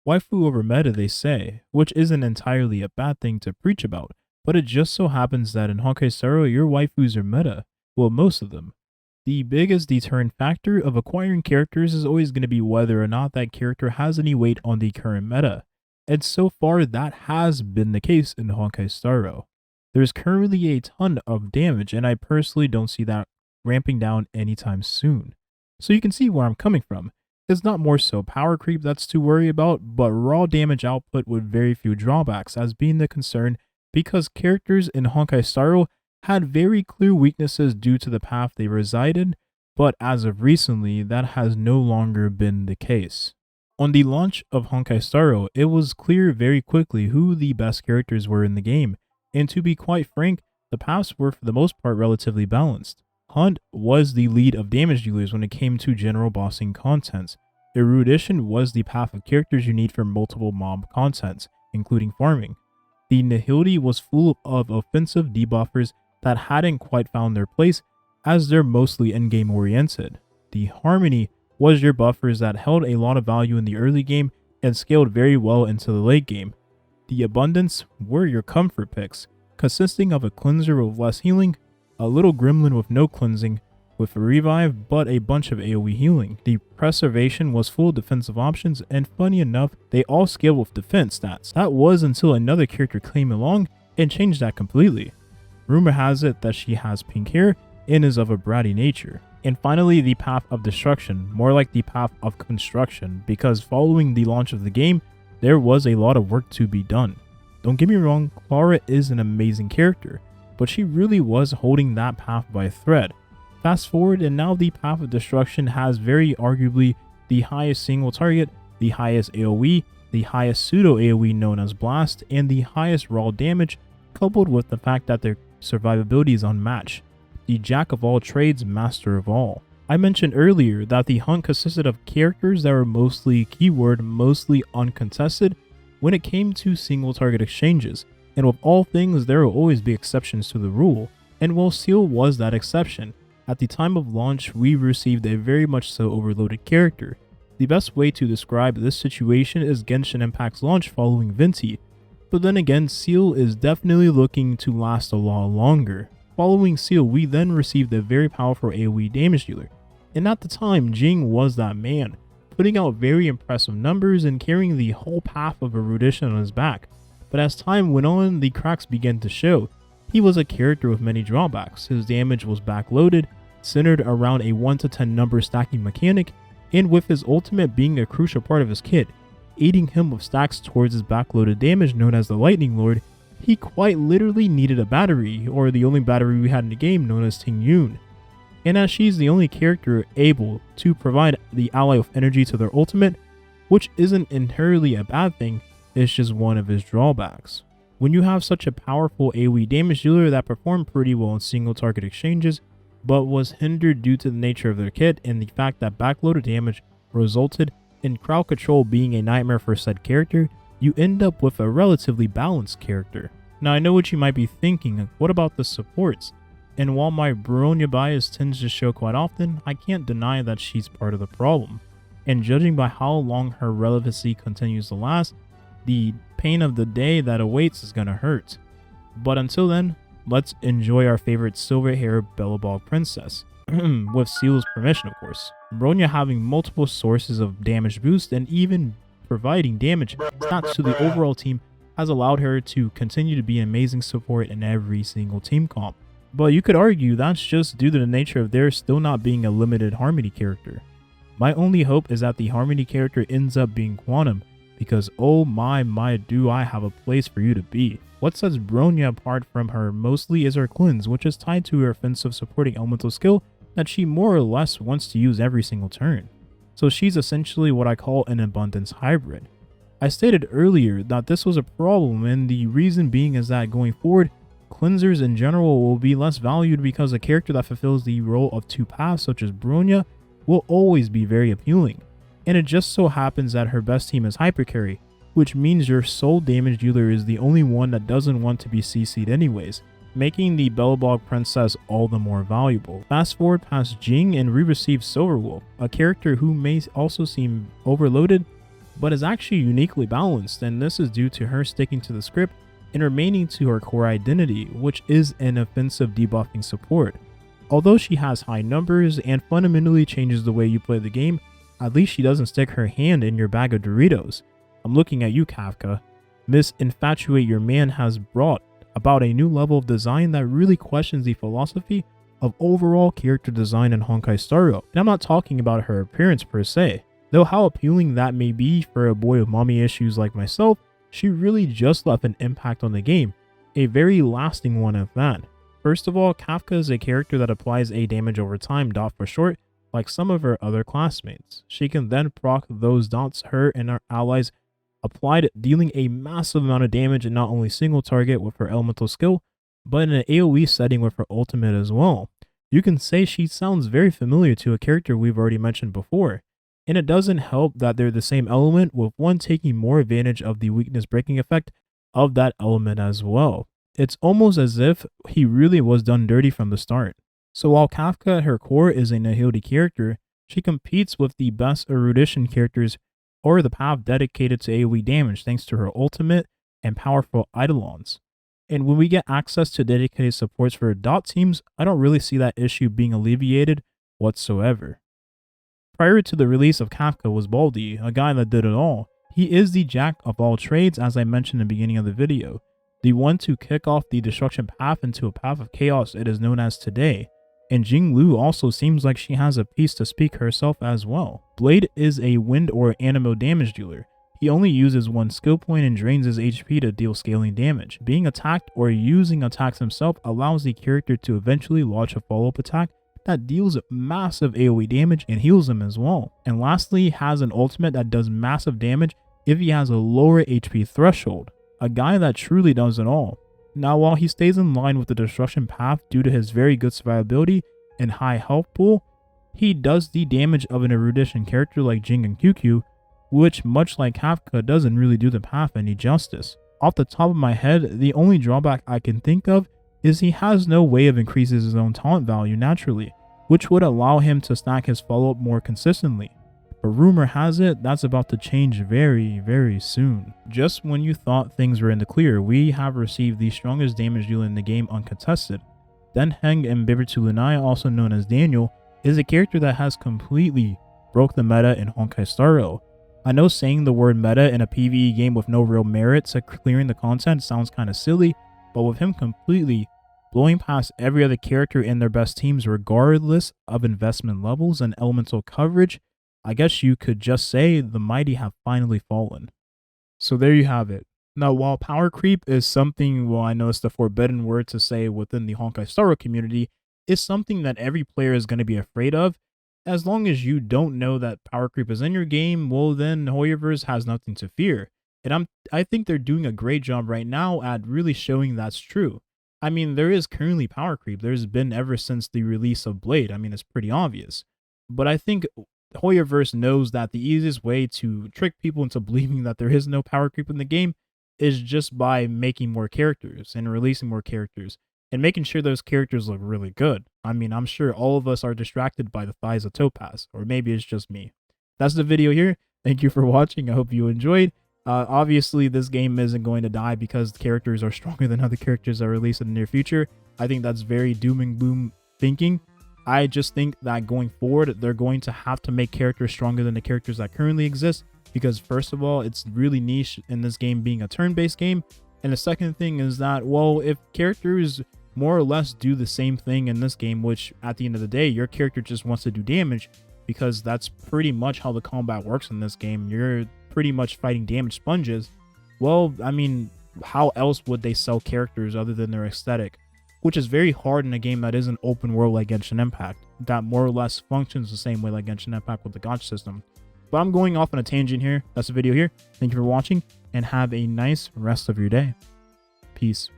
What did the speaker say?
Waifu over meta, they say, which isn't entirely a bad thing to preach about, but it just so happens that in Honkai Star Rail, your waifus are meta. Well, most of them. The biggest deterrent factor of acquiring characters is always going to be whether or not that character has any weight on the current meta. And so far, that has been the case in Honkai Star Rail. There's currently a ton of damage, and I personally don't see that ramping down anytime soon. So you can see where I'm coming from. It's not more so power creep that's to worry about, but raw damage output with very few drawbacks as being the concern, because characters in Honkai Star Rail had very clear weaknesses due to the path they resided, but as of recently, that has no longer been the case. On the launch of Honkai Star Rail, it was clear very quickly who the best characters were in the game, and to be quite frank, the paths were for the most part relatively balanced. Hunt was the lead of damage dealers when it came to general bossing contents. Erudition was the path of characters you need for multiple mob contents, including farming. The Nihility was full of offensive debuffers that hadn't quite found their place, as they're mostly endgame oriented. The Harmony was your buffers that held a lot of value in the early game and scaled very well into the late game. The Abundance were your comfort picks, consisting of a cleanser with less healing, a little gremlin with no cleansing, with a revive but a bunch of AoE healing. The Preservation was full of defensive options, and funny enough, they all scaled with defense stats. That was until another character came along and changed that completely. Rumor has it that she has pink hair and is of a bratty nature. And finally, the Path of Destruction, more like the Path of Construction, because following the launch of the game, there was a lot of work to be done. Don't get me wrong, Clara is an amazing character, but she really was holding that path by a thread. Fast forward, and now the Path of Destruction has very arguably the highest single target, the highest AoE, the highest pseudo AoE known as Blast, and the highest raw damage, coupled with the fact that their survivability is unmatched. The Jack of all trades, master of all. I mentioned earlier that the hunt consisted of characters that were mostly mostly uncontested when it came to single target exchanges, and with all things there will always be exceptions to the rule, and while Seal was that exception, at the time of launch we received a very much so overloaded character. The best way to describe this situation is Genshin Impact's launch following Venti, but then again Seal is definitely looking to last a lot longer. Following Seal, we then received a very powerful AoE damage dealer, and at the time Jing was that man, putting out very impressive numbers and carrying the whole path of Erudition on his back. But as time went on, the cracks began to show. He was a character with many drawbacks. His damage was backloaded, centered around a 1 to 10 number stacking mechanic, and with his ultimate being a crucial part of his kit, aiding him with stacks towards his backloaded damage known as the Lightning Lord, he quite literally needed a battery, or the only battery we had in the game known as Ting Yun. And as she's the only character able to provide the ally with energy to their ultimate, which isn't entirely a bad thing, it's just one of his drawbacks. When you have such a powerful AoE damage dealer that performed pretty well in single target exchanges, but was hindered due to the nature of their kit and the fact that backloaded damage resulted in crowd control being a nightmare for said character, you end up with a relatively balanced character. Now I know what you might be thinking, what about the supports? And while my Bronya bias tends to show quite often, I can't deny that she's part of the problem. And judging by how long her relevancy continues to last, the pain of the day that awaits is gonna hurt. But until then, let's enjoy our favorite silver-haired Belobog princess. With Seal's permission, of course. Bronya having multiple sources of damage boost and even providing damage stats to the overall team has allowed her to continue to be an amazing support in every single team comp. But you could argue that's just due to the nature of there still not being a limited Harmony character. My only hope is that the Harmony character ends up being Quantum, because oh my do I have a place for you to be. What sets Bronya apart from her mostly is her cleanse, which is tied to her offensive supporting elemental skill that she more or less wants to use every single turn. So she's essentially what I call an abundance hybrid. I stated earlier that this was a problem, and the reason being is that going forward, cleansers in general will be less valued because a character that fulfills the role of two paths such as Bronya will always be very appealing. And it just so happens that her best team is hypercarry, which means your sole damage dealer is the only one that doesn't want to be CC'd anyways, making the Belobog princess all the more valuable. Fast forward past Jing and we receive Silverwolf, a character who may also seem overloaded, but is actually uniquely balanced, and this is due to her sticking to the script and remaining to her core identity, which is an offensive debuffing support. Although she has high numbers and fundamentally changes the way you play the game, at least she doesn't stick her hand in your bag of Doritos. I'm looking at you, Kafka. Miss Infatuate Your Man has brought about a new level of design that really questions the philosophy of overall character design in Honkai Star Rail. And I'm not talking about her appearance per se, though how appealing that may be for a boy with mommy issues like myself, she really just left an impact on the game, a very lasting one at that. First of all, Kafka is a character that applies A damage over time, dot for short, like some of her other classmates. She can then proc those dots her and her allies applied, dealing a massive amount of damage in not only single target with her elemental skill, but in an AoE setting with her ultimate as well. You can say she sounds very familiar to a character we've already mentioned before, and it doesn't help that they're the same element, with one taking more advantage of the weakness breaking effect of that element as well. It's almost as if he really was done dirty from the start. So while Kafka at her core is a Nihility character, she competes with the best erudition characters or the path dedicated to AoE damage thanks to her ultimate and powerful eidolons. And when we get access to dedicated supports for dot teams, I don't really see that issue being alleviated whatsoever. Prior to the release of Kafka was Baldi, a guy that did it all. He is the jack of all trades, as I mentioned in the beginning of the video, the one to kick off the destruction path into a path of chaos it is known as today. And Jinglu also seems like she has a piece to speak herself as well. Blade is a wind or animo damage dealer. He only uses one skill point and drains his HP to deal scaling damage. Being attacked or using attacks himself allows the character to eventually launch a follow-up attack that deals massive AoE damage and heals him as well. And lastly, has an ultimate that does massive damage if he has a lower HP threshold. A guy that truly does it all. Now, while he stays in line with the destruction path due to his very good survivability and high health pool, he does the damage of an erudition character like Jing and QQ, which, much like Kafka, doesn't really do the path any justice. Off the top of my head, the only drawback I can think of is he has no way of increasing his own taunt value naturally, which would allow him to stack his follow-up more consistently. But rumor has it that's about to change very, very soon. Just when you thought things were in the clear, we have received the strongest damage dealer in the game uncontested. Den Heng Mbibirtu Lunai, also known as Daniel, is a character that has completely broke the meta in Honkai Star Rail. I know saying the word meta in a PvE game with no real merit to clearing the content sounds kinda silly, but with him completely blowing past every other character in their best teams regardless of investment levels and elemental coverage, I guess you could just say the mighty have finally fallen. So there you have it. Now, while power creep is something, well, I know it's the forbidden word to say within the Honkai Star Rail community, is something that every player is going to be afraid of. As long as you don't know that power creep is in your game, well, then Hoyoverse has nothing to fear. And I think they're doing a great job right now at really showing that's true. I mean, there is currently power creep. There's been ever since the release of Blade. I mean, it's pretty obvious. But I think Hoyoverse knows that the easiest way to trick people into believing that there is no power creep in the game is just by making more characters and releasing more characters and making sure those characters look really good. I mean, I'm sure all of us are distracted by the thighs of Topaz, or maybe it's just me. That's the video here. Thank you for watching. I hope you enjoyed. Obviously, this game isn't going to die because the characters are stronger than other characters that are released in the near future. I think that's very doom and gloom thinking. I just think that going forward, they're going to have to make characters stronger than the characters that currently exist, because first of all, it's really niche in this game being a turn-based game. And the second thing is that, well, if characters more or less do the same thing in this game, which at the end of the day, your character just wants to do damage, because that's pretty much how the combat works in this game. You're pretty much fighting damage sponges. Well, I mean, how else would they sell characters other than their aesthetic? Which is very hard in a game that isn't open world like Genshin Impact, that more or less functions the same way like Genshin Impact with the gacha system. But I'm going off on a tangent here. That's the video here. Thank you for watching, and have a nice rest of your day. Peace.